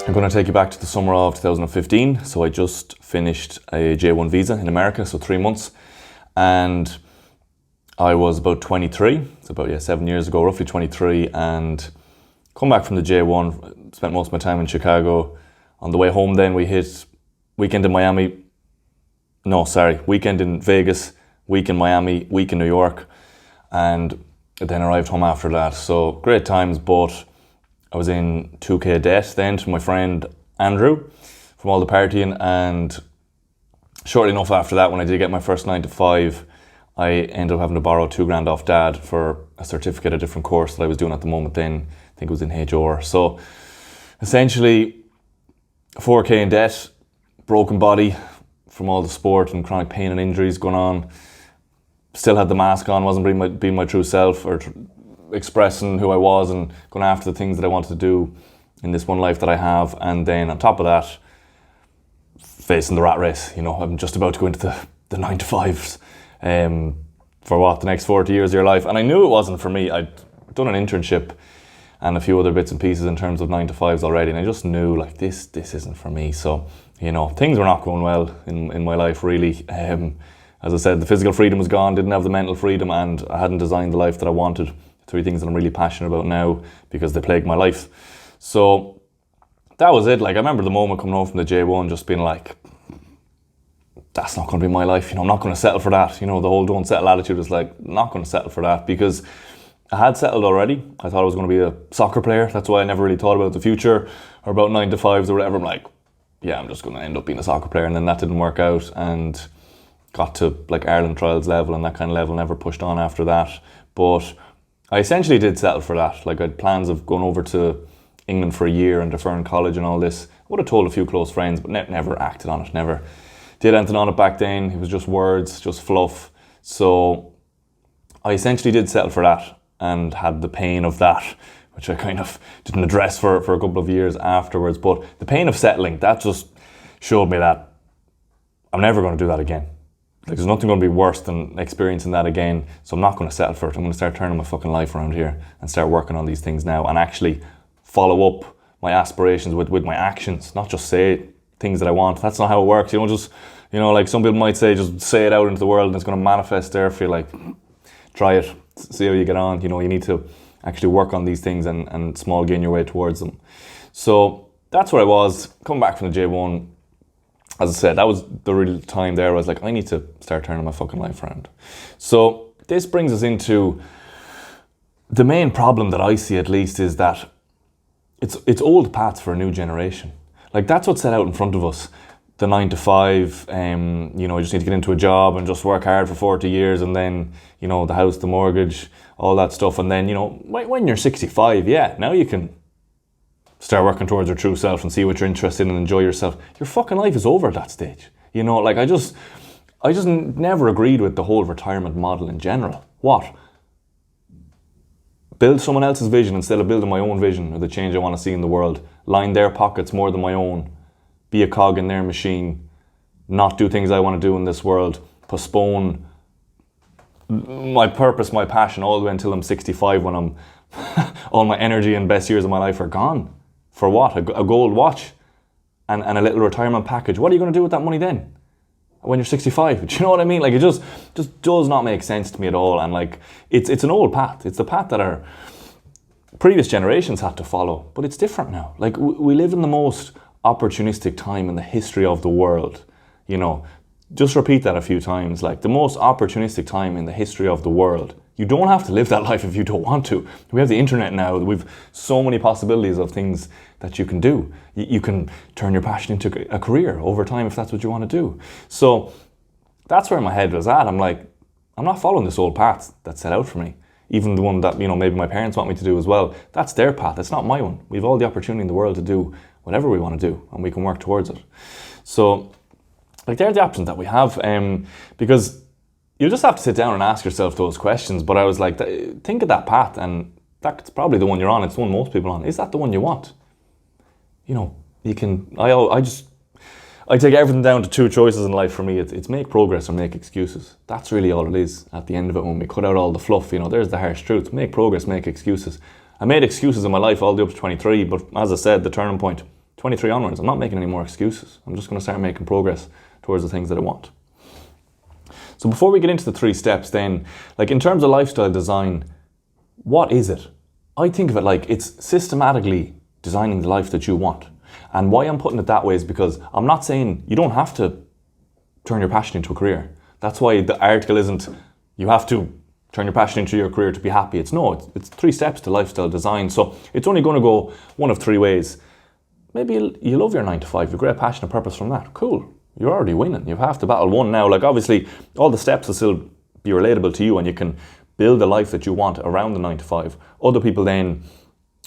I'm going to take you back to the summer of 2015. So I just finished a J1 visa in America, so 3 months. And I was about 23, so about 7 years ago, roughly 23, and come back from the J1, spent most of my time in Chicago. On the way home then we hit weekend in Vegas, week in Miami, week in New York, and then arrived home after that. So great times, but I was in 2k debt then to my friend Andrew from all the partying, and shortly enough after that, when I did get my first 9 to 5, I ended up having to borrow $2,000 off Dad for a certificate, a different course that I was doing at the moment then. I think it was in HR. So essentially 4k in debt, broken body from all the sport and chronic pain and injuries going on. Still had the mask on, wasn't being my true self or expressing who I was and going after the things that I wanted to do in this one life that I have. And then on top of that, facing the rat race. I'm just about to go into the 9 to 5s for the next 40 years of your life. And I knew it wasn't for me. I'd done an internship and a few other bits and pieces in terms of 9 to 5s already, and I just knew like this isn't for me. So things were not going well in my life really. As I said, the physical freedom was gone, didn't have the mental freedom, and I hadn't designed the life that I wanted. 3 things that I'm really passionate about now because they plagued my life. So that was it. Like, I remember the moment coming home from the J1 just being like, that's not going to be my life. I'm not going to settle for that. The whole don't settle attitude is like, not going to settle for that, because I had settled already. I thought I was going to be a soccer player. That's why I never really thought about the future or about 9 to 5s or whatever. I'm like, yeah, I'm just going to end up being a soccer player. And then that didn't work out and got to like Ireland trials level and that kind of level, never pushed on after that. But I essentially did settle for that. Like, I had plans of going over to England for a year and deferring college and all this. I would have told a few close friends, but never acted on it, never did anything on it back then. It was just words, just fluff. So I essentially did settle for that and had the pain of that, which I kind of didn't address for a couple of years afterwards. But the pain of settling, that just showed me that I'm never going to do that again. Like, there's nothing going to be worse than experiencing that again. So I'm not going to settle for it. I'm going to start turning my fucking life around here and start working on these things now and actually follow up my aspirations with my actions, not just say things that I want. That's not how it works. Like some people might say, just say it out into the world and it's going to manifest there for you. Like, try it, see how you get on. You need to actually work on these things and small gain your way towards them. So that's where I was, coming back from the J1. As I said, that was the real time there. I was like, I need to start turning my fucking life around. So this brings us into the main problem that I see, at least, is that it's old paths for a new generation. Like, that's what's set out in front of us. The 9 to 5, you just need to get into a job and just work hard for 40 years and then, the house, the mortgage, all that stuff. And then, when you're 65, now you can start working towards your true self and see what you're interested in and enjoy yourself. Your fucking life is over at that stage. I just never agreed with the whole retirement model in general. What? Build someone else's vision instead of building my own vision or the change I want to see in the world. Line their pockets more than my own. Be a cog in their machine. Not do things I want to do in this world. Postpone my purpose, my passion all the way until I'm 65 when I'm all my energy and best years of my life are gone. For what? A gold watch and a little retirement package. What are you going to do with that money then? When you're 65? Do you know what I mean? Like, it just does not make sense to me at all. And like, it's an old path. It's the path that our previous generations had to follow. But it's different now. Like, we live in the most opportunistic time in the history of the world. Just repeat that a few times. Like, the most opportunistic time in the history of the world. You don't have to live that life if you don't want to. We have the internet now. We've so many possibilities of things that you can do. You can turn your passion into a career over time if that's what you want to do. So that's where my head was at. I'm like, I'm not following this old path that's set out for me. Even the one that, maybe my parents want me to do as well. That's their path. It's not my one. We have all the opportunity in the world to do whatever we want to do and we can work towards it. So like, they're the options that we have, because you just have to sit down and ask yourself those questions. But I was like, think of that path, and that's probably the one you're on. It's the one most people are on. Is that the one you want? You can. I take everything down to 2 choices in life for me. It's make progress or make excuses. That's really all it is at the end of it. When we cut out all the fluff, there's the harsh truth. Make progress, make excuses. I made excuses in my life all the way up to 23, but as I said, the turning point, 23 onwards, I'm not making any more excuses. I'm just going to start making progress towards the things that I want. So before we get into the 3 steps then, like in terms of lifestyle design, what is it? I think of it like it's systematically designing the life that you want. And why I'm putting it that way is because I'm not saying you don't have to turn your passion into a career. That's why the article isn't, you have to turn your passion into your career to be happy. It's 3 steps to lifestyle design. So it's only going to go one of 3 ways. Maybe you love your 9 to 5, you've great passion and purpose from that. Cool. You're already winning. You've half the battle won now. Like obviously all the steps will still be relatable to you and you can build the life that you want around the 9 to 5. Other people then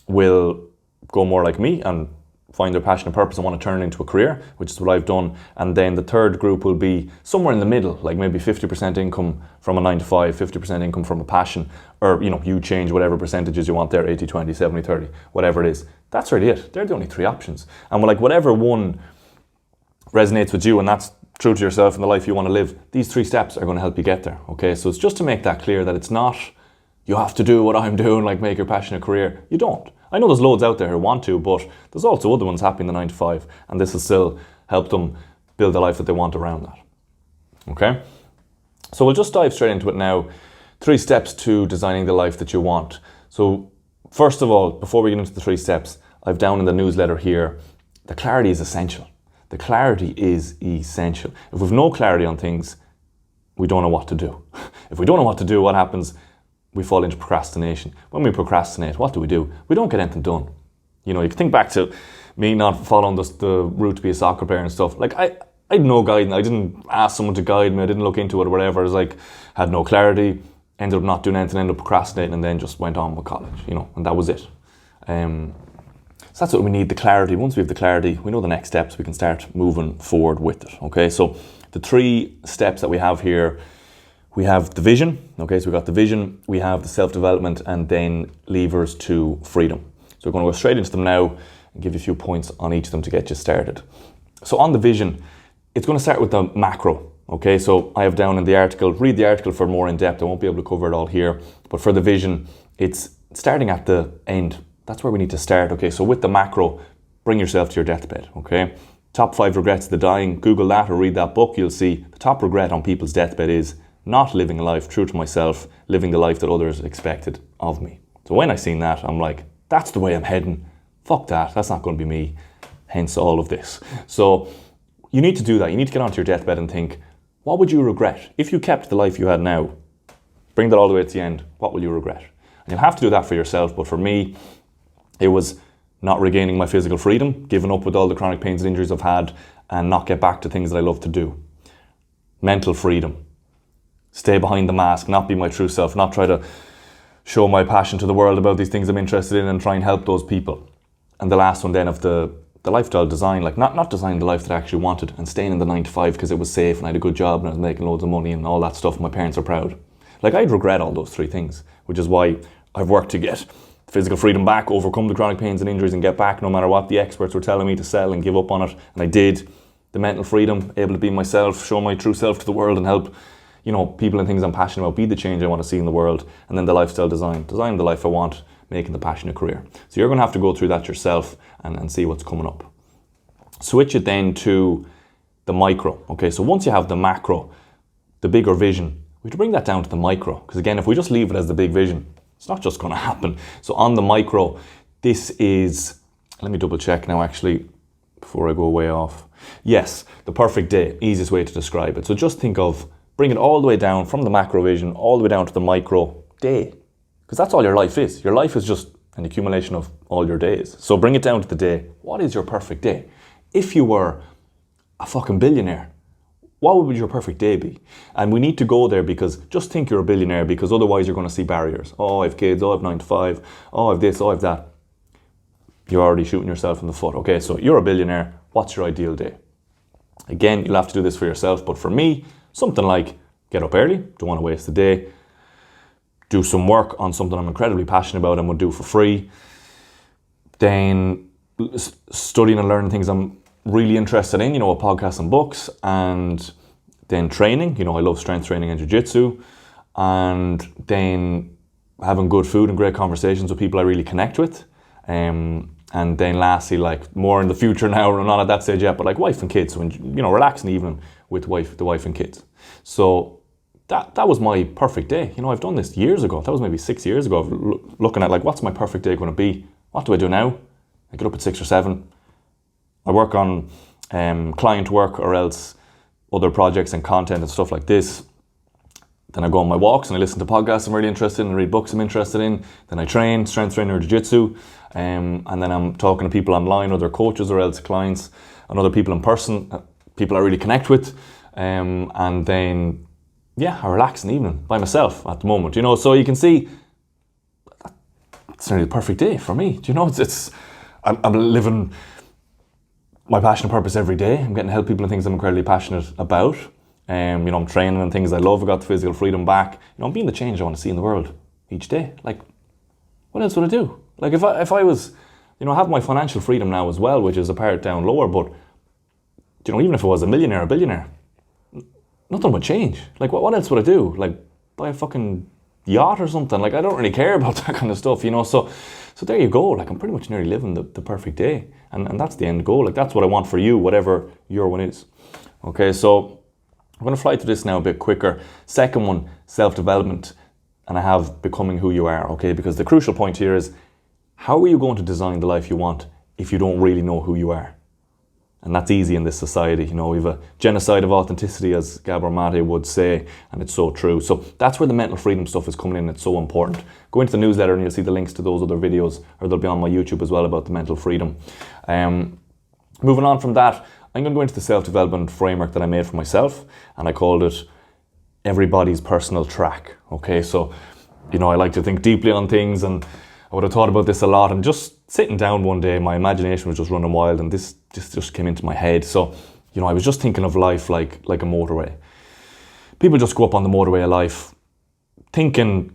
will go more like me and find their passion and purpose and want to turn it into a career, which is what I've done. And then the third group will be somewhere in the middle, like maybe 50% income from a 9 to 5, 50% income from a passion, or you change whatever percentages you want there, 80-20, 70-30, whatever it is. That's really it. They're the only 3 options. And like whatever one resonates with you and that's true to yourself and the life you want to live, these 3 steps are going to help you get there. Okay, so it's just to make that clear that it's not you have to do what I'm doing, like make your passion a career. You don't. I know there's loads out there who want to, but there's also other ones happy in the 9 to 5 and this will still help them build the life that they want around that. Okay, so we'll just dive straight into it now. 3 steps to designing the life that you want. So first of all, before we get into the 3 steps, I've down in the newsletter here, the clarity is essential. The clarity is essential. If we've no clarity on things, we don't know what to do. If we don't know what to do, what happens? We fall into procrastination. When we procrastinate, what do? We don't get anything done. You can think back to me not following the route to be a soccer player and stuff. Like I had no guidance. I didn't ask someone to guide me. I didn't look into it or whatever. I was like, had no clarity, ended up not doing anything, ended up procrastinating and then just went on with college, and that was it. So that's what we need, the clarity. Once we have the clarity, we know the next steps, we can start moving forward with it, okay? So the 3 steps that we have here, we have the vision, okay? So we've got the vision, we have the self-development, and then levers to freedom. So we're going to go straight into them now and give you a few points on each of them to get you started. So on the vision, it's going to start with the macro, okay? So I have down in the article, read the article for more in depth. I won't be able to cover it all here, but for the vision, it's starting at the end. That's where we need to start, okay? So with the macro, bring yourself to your deathbed, okay? Top 5 regrets of the dying. Google that or read that book. You'll see the top regret on people's deathbed is not living a life true to myself, living the life that others expected of me. So when I seen that, I'm like, that's the way I'm heading. Fuck that. That's not going to be me. Hence all of this. So you need to do that. You need to get onto your deathbed and think, what would you regret? If you kept the life you had now, bring that all the way to the end, what will you regret? And you'll have to do that for yourself. But for me, it was not regaining my physical freedom, giving up with all the chronic pains and injuries I've had, and not get back to things that I love to do. Mental freedom. Stay behind the mask, not be my true self, not try to show my passion to the world about these things I'm interested in and try and help those people. And the last one then of the lifestyle design, like not designing the life that I actually wanted and staying in the 9 to 5 because it was safe and I had a good job and I was making loads of money and all that stuff. My parents are proud. Like I'd regret all those 3 things, which is why I've worked to get physical freedom back, overcome the chronic pains and injuries and get back no matter what the experts were telling me to sell and give up on it. And I did. The mental freedom, able to be myself, show my true self to the world and help, people and things I'm passionate about, be the change I want to see in the world. And then the lifestyle design the life I want, making the passion a career. So you're going to have to go through that yourself and see what's coming up. Switch it then to the micro. Okay, so once you have the macro, the bigger vision, we have to bring that down to the micro. Because again, if we just leave it as the big vision, it's not just going to happen. So on the micro, this is, let me double check now actually, before I go way off. Yes, the perfect day, easiest way to describe it. So just think of, bring it all the way down from the macro vision, all the way down to the micro day. Because that's all your life is. Your life is just an accumulation of all your days. So bring it down to the day. What is your perfect day? If you were a fucking billionaire, what would your perfect day be? And we need to go there because just think you're a billionaire because otherwise you're going to see barriers. Oh, I have kids. Oh, I have 9 to 5. Oh, I have this. Oh, I have that. You're already shooting yourself in the foot. Okay, so you're a billionaire. What's your ideal day? Again, you'll have to do this for yourself. But for me, something like get up early. Don't want to waste the day. Do some work on something I'm incredibly passionate about and would do for free. Then studying and learning things I'm really interested in, podcasts and books, and then training. I love strength training and jiu-jitsu, and then having good food and great conversations with people I really connect with. And then lastly, like more in the future now, we're not at that stage yet, but like wife and kids, when relax in the evening with the wife and kids. So that was my perfect day. I've done this years ago. That was maybe 6 years ago, looking at like, what's my perfect day going to be? What do I do now? I get up at 6 or 7. I work on client work or else other projects and content and stuff like this. Then I go on my walks and I listen to podcasts I'm really interested in, and read books I'm interested in. Then I train, strength training or jiu-jitsu. And then I'm talking to people online, other coaches or else clients, and other people in person, people I really connect with. And then, I relax in the evening by myself at the moment, So you can see, it's nearly the perfect day for me. I'm living my passion and purpose every day. I'm getting to help people in things I'm incredibly passionate about. I'm training in things I love. I got the physical freedom back. I'm being the change I want to see in the world each day. Like, what else would I do? Like, if I was, I have my financial freedom now as well, which is a part down lower, but, even if I was a millionaire or billionaire, nothing would change. Like, what else would I do? Like, buy a fucking yacht or something? Like, I don't really care about that kind of stuff, So there you go. Like, I'm pretty much nearly living the perfect day. And that's the end goal. Like, that's what I want for you, whatever your one is. Okay, so I'm going to fly through this now a bit quicker. Second one, self-development. And I have becoming who you are, okay? Because the crucial point here is, how are you going to design the life you want if you don't really know who you are? And that's easy in this society. We have a genocide of authenticity, as Gabor Mate would say, and it's so true. So that's where the mental freedom stuff is coming in. It's so important. Go into the newsletter and you'll see the links to those other videos, or they'll be on my YouTube as well, about the mental freedom. Moving on from that, I'm going to go into the self-development framework that I made for myself, and I called it Everybody's Personal Track. Okay, so, I like to think deeply on things, and I would have thought about this a lot, and just sitting down one day, my imagination was just running wild, and this just came into my head. So, I was just thinking of life like a motorway. People just go up on the motorway of life thinking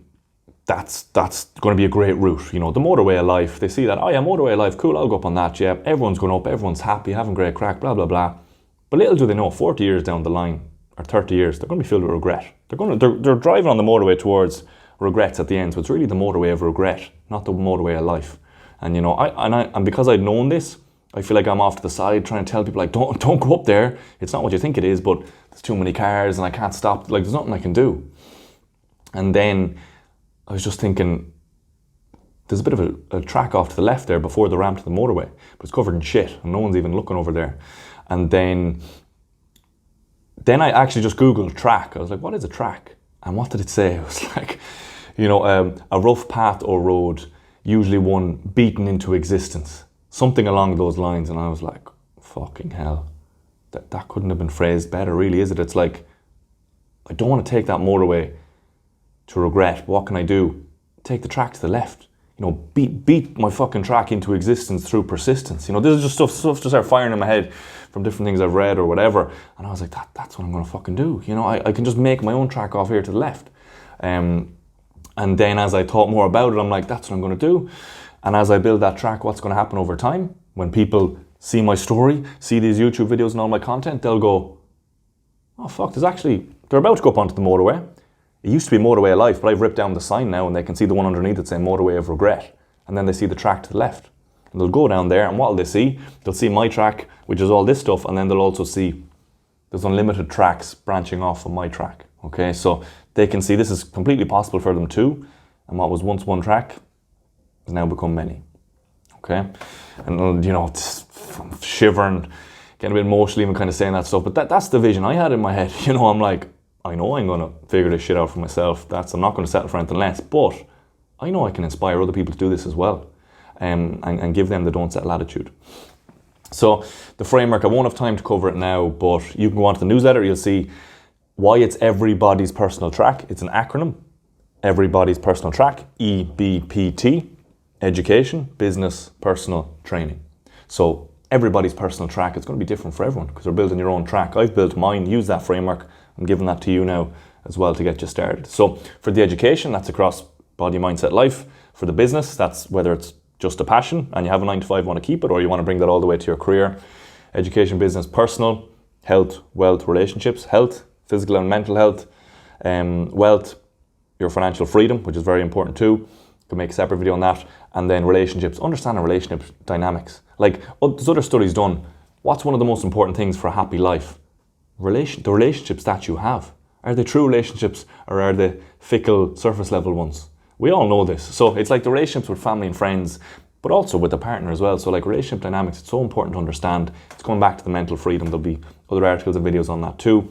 that's going to be a great route. The motorway of life, they see that, oh yeah, motorway of life, cool, I'll go up on that, yeah. Everyone's going up, everyone's happy, having great crack, blah, blah, blah. But little do they know, 40 years down the line, or 30 years, they're going to be filled with regret. They're driving on the motorway towards regrets at the end. So it's really the motorway of regret, not the motorway of life. And and because I'd known this, I feel like I'm off to the side trying to tell people, like, don't go up there. It's not what you think it is, but there's too many cars and I can't stop. Like, there's nothing I can do. And then I was just thinking, there's a bit of a track off to the left there before the ramp to the motorway, but it's covered in shit and no one's even looking over there. And then I actually just Googled track. I was like, what is a track? And what did it say? It was like, a rough path or road, usually one beaten into existence. Something along those lines. And I was like, fucking hell. That couldn't have been phrased better, really, is it? It's like, I don't want to take that motorway to regret. What can I do? Take the track to the left. Beat my fucking track into existence through persistence. This is just stuff just started firing in my head from different things I've read or whatever. And I was like, that's what I'm going to fucking do. I can just make my own track off here to the left. And then as I thought more about it, I'm like, that's what I'm going to do. And as I build that track, what's going to happen over time? When people see my story, see these YouTube videos and all my content, they'll go, oh fuck, they're about to go up onto the motorway. It used to be motorway of life, but I've ripped down the sign now and they can see the one underneath it saying motorway of regret. And then they see the track to the left. And they'll go down there, and what will they see? They'll see my track, which is all this stuff, and then they'll also see there's unlimited tracks branching off from my track. Okay, so they can see this is completely possible for them too. And what was once one track has now become many. Okay, and I'm shivering, getting a bit emotional even kind of saying that stuff, but that's the vision I had in my head. I'm like, I know I'm going to figure this shit out for myself. I'm not going to settle for anything less, but I know I can inspire other people to do this as well, and give them the don't settle attitude. So the framework, I won't have time to cover it now, but you can go onto the newsletter, you'll see why it's Everybody's Personal Track. It's an acronym, Everybody's Personal Track, EBPT, Education, Business, Personal, Training. So everybody's personal track, it's going to be different for everyone because they're building your own track. I've built mine, use that framework. I'm giving that to you now as well to get you started. So for the education, that's across body, mindset, life. For the business, that's whether it's just a passion and you have a 9-to-5, want to keep it, or you want to bring that all the way to your career. Education, business, personal, health, wealth, relationships, health, physical and mental health, wealth, your financial freedom, which is very important too, Could make a separate video on that. And then relationships, understanding relationship dynamics. Like, there's other studies done. What's one of the most important things for a happy life? The relationships that you have. Are they true relationships or are they fickle, surface level ones? We all know this. So it's like the relationships with family and friends, but also with the partner as well. So like relationship dynamics, it's so important to understand. It's going back to the mental freedom. There'll be other articles and videos on that too.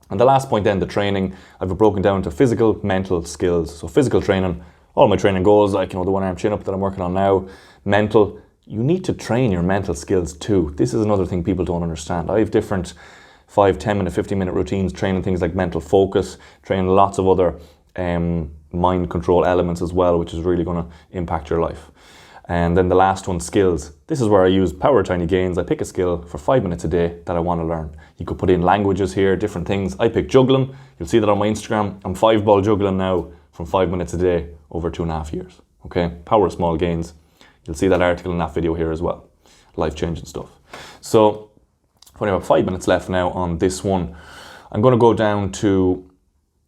And the last point then, the training, I've broken down to physical, mental skills. So physical training, all my training goals, like, the one arm chin up that I'm working on now. Mental, you need to train your mental skills too. This is another thing people don't understand. I have different 5, 10 minute, 15 minute routines, training things like mental focus, training lots of other mind control elements as well, which is really going to impact your life. And then the last one, skills. This is where I use power tiny gains. I pick a skill for 5 minutes a day that I want to learn. You could put in languages here, different things. I pick juggling. You'll see that on my Instagram. I'm 5-ball juggling now from 5 minutes a day over 2.5 years. Okay, power small gains. You'll see that article in that video here as well. Life-changing stuff. So, only about 5 minutes left now on this one. I'm going to go down to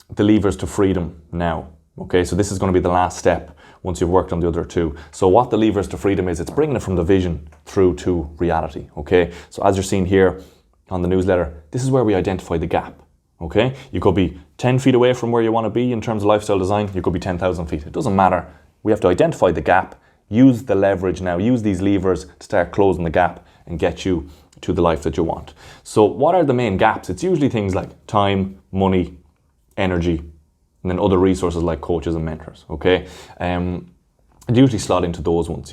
the levers to freedom now. Okay, so this is going to be the last step once you've worked on the other two. So what the levers to freedom is, it's bringing it from the vision through to reality. Okay, so as you're seeing here on the newsletter, this is where we identify the gap. Okay, you could be 10 feet away from where you want to be in terms of lifestyle design. You could be 10,000 feet. It doesn't matter. We have to identify the gap, use the leverage now, use these levers to start closing the gap and get you to the life that you want. So what are the main gaps? It's usually things like time, money, energy, and then other resources like coaches and mentors. Okay, it usually slot into those ones.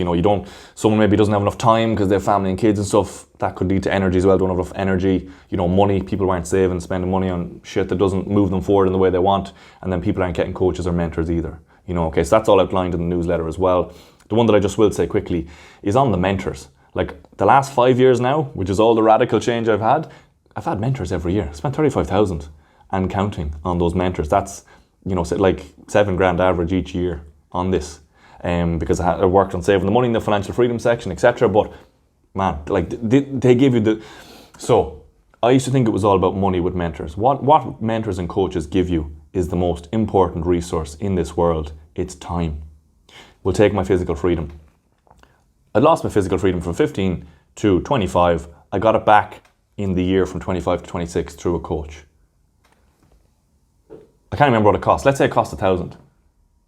Someone maybe doesn't have enough time because they have family and kids and stuff. That could lead to energy as well. Don't have enough energy. Money. People aren't saving, spending money on shit that doesn't move them forward in the way they want. And then people aren't getting coaches or mentors either. Okay, so that's all outlined in the newsletter as well. The one that I just will say quickly is on the mentors. Like the last 5 years now, which is all the radical change I've had mentors every year. I spent 35,000 and counting on those mentors. That's, like $7,000 average each year on this. Because I worked on saving the money in the financial freedom section, etc. But man, like they give you so I used to think it was all about money with mentors. What mentors and coaches give you is the most important resource in this world. It's time. We'll take my physical freedom. I lost my physical freedom from 15 to 25. I got it back in the year from 25 to 26 through a coach. I can't remember what it cost. Let's say it cost 1,000.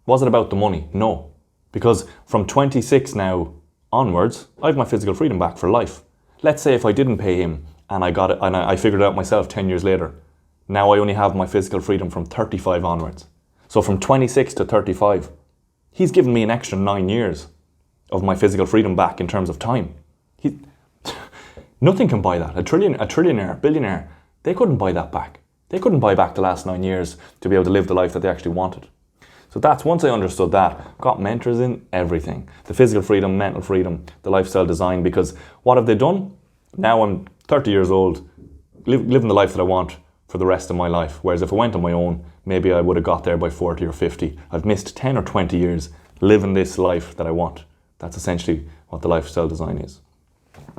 Was it about the money? No. Because from 26 now onwards, I have my physical freedom back for life. Let's say if I didn't pay him and I got it and I figured it out myself 10 years later, now I only have my physical freedom from 35 onwards. So from 26 to 35, he's given me an extra 9 years of my physical freedom back in terms of time. Nothing can buy that. A trillionaire, billionaire, they couldn't buy that back. They couldn't buy back the last 9 years to be able to live the life that they actually wanted. So that's, once I understood that, got mentors in everything. The physical freedom, mental freedom, the lifestyle design, because what have they done? Now I'm 30 years old, living the life that I want for the rest of my life. Whereas if I went on my own, maybe I would have got there by 40 or 50. I've missed 10 or 20 years living this life that I want. That's essentially what the lifestyle design is.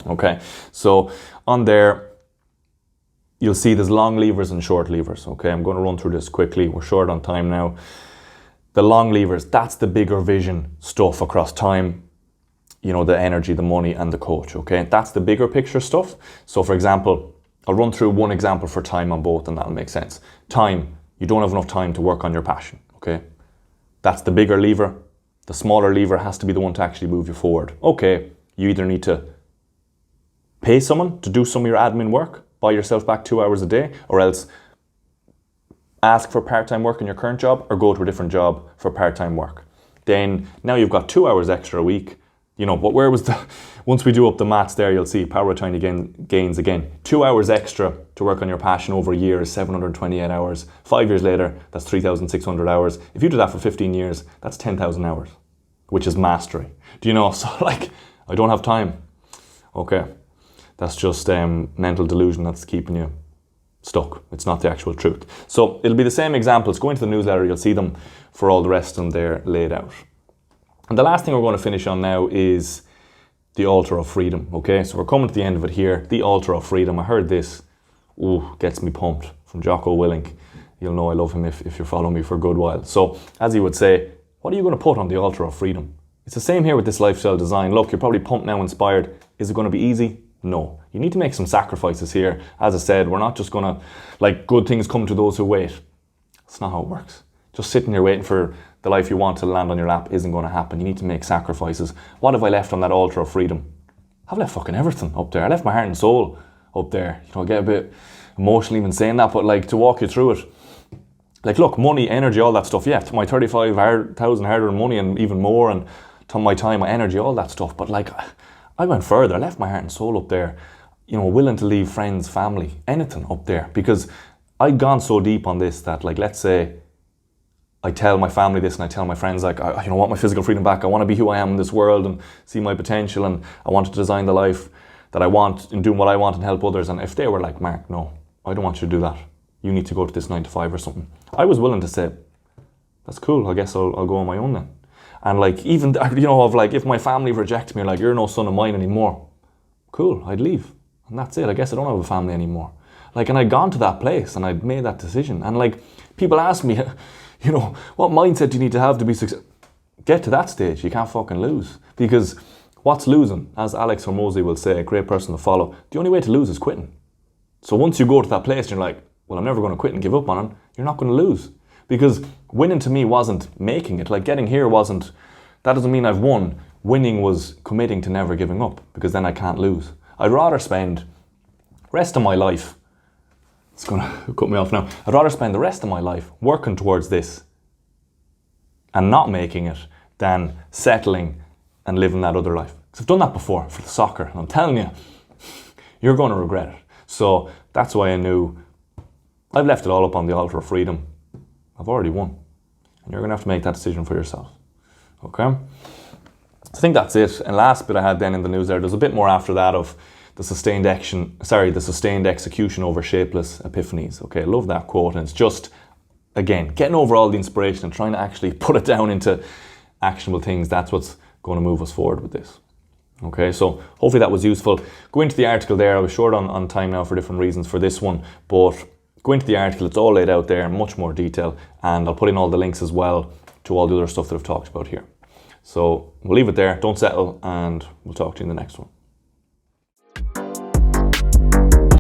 Okay, so on there, you'll see there's long levers and short levers. Okay, I'm going to run through this quickly. We're short on time now. The long levers, that's the bigger vision stuff across time, the energy, the money, and the coach, okay? That's the bigger picture stuff. So for example, I'll run through one example for time on both and that'll make sense. Time, you don't have enough time to work on your passion, okay? That's the bigger lever. The smaller lever has to be the one to actually move you forward. Okay, you either need to pay someone to do some of your admin work, buy yourself back 2 hours a day, or else ask for part-time work in your current job or go to a different job for part-time work. Then now you've got 2 hours extra a week, but where was once we do up the maths there, you'll see power of tiny gains again. 2 hours extra to work on your passion over a year is 728 hours. 5 years later, that's 3,600 hours. If you do that for 15 years, that's 10,000 hours, which is mastery. So I don't have time. Okay, that's just mental delusion that's keeping you stuck. It's not the actual truth. So it'll be the same examples. Go into the newsletter, you'll see them for all the rest of them there laid out. And the last thing we're going to finish on now is the altar of freedom. Okay, so we're coming to the end of it here. The altar of freedom. I heard this, gets me pumped, from Jocko Willink. You'll know I love him if you're following me for a good while. So as he would say, What are you going to put on the altar of freedom? It's the same here with this lifestyle design. Look, you're probably pumped now, inspired. Is it going to be easy? No. You need to make some sacrifices here. As I said, we're not just going to, like, good things come to those who wait. That's not how it works. Just sitting here waiting for the life you want to land on your lap isn't going to happen. You need to make sacrifices. What have I left on that altar of freedom? I've left fucking everything up there. I left my heart and soul up there. You know, I get a bit emotional even saying that, but like, to walk you through it, like, look, money, energy, all that stuff, yeah, my 35,000 hard-earned money and even more, and to my time, my energy, all that stuff, but like, I went further. I left my heart and soul up there, you know, willing to leave friends, family, anything up there, because I'd gone so deep on this that, like, let's say I tell my family this and I tell my friends, like, I want my physical freedom back. I want to be who I am in this world and see my potential, and I want to design the life that I want and doing what I want and help others. And if they were like, Mark, no, I don't want you to do that. You need to go to this 9 to 5 or something. I was willing to say, that's cool. I guess I'll go on my own then. And like, even, you know, of like, if my family reject me, like, you're no son of mine anymore, cool, I'd leave. And that's it. I guess I don't have a family anymore. Like, and I'd gone to that place and I'd made that decision. And like, people ask me, you know, what mindset do you need to have to be successful? Get to that stage. You can't fucking lose. Because what's losing? As Alex Hormozy will say, a great person to follow, the only way to lose is quitting. So once you go to that place and you're like, well, I'm never going to quit and give up on it, you're not going to lose. Because winning to me wasn't making it. Like, getting here wasn't, that doesn't mean I've won. Winning was committing to never giving up, because then I can't lose. I'd rather spend the rest of my life, it's going to cut me off now, I'd rather spend the rest of my life working towards this and not making it than settling and living that other life. Because I've done that before for the soccer, and I'm telling you, you're going to regret it. So that's why I knew I've left it all up on the altar of freedom. I've already won. And you're going to have to make that decision for yourself. Okay? I think that's it. And last bit I had then in the news there's a bit more after that of the sustained execution over shapeless epiphanies. Okay, I love that quote. And it's just, again, getting over all the inspiration and trying to actually put it down into actionable things. That's what's going to move us forward with this. Okay, so hopefully that was useful. Go into the article there. I was short on time now for different reasons for this one, but go into the article. It's all laid out there in much more detail, and I'll put in all the links as well to all the other stuff that I've talked about here. So we'll leave it there. Don't settle, and we'll talk to you in the next one.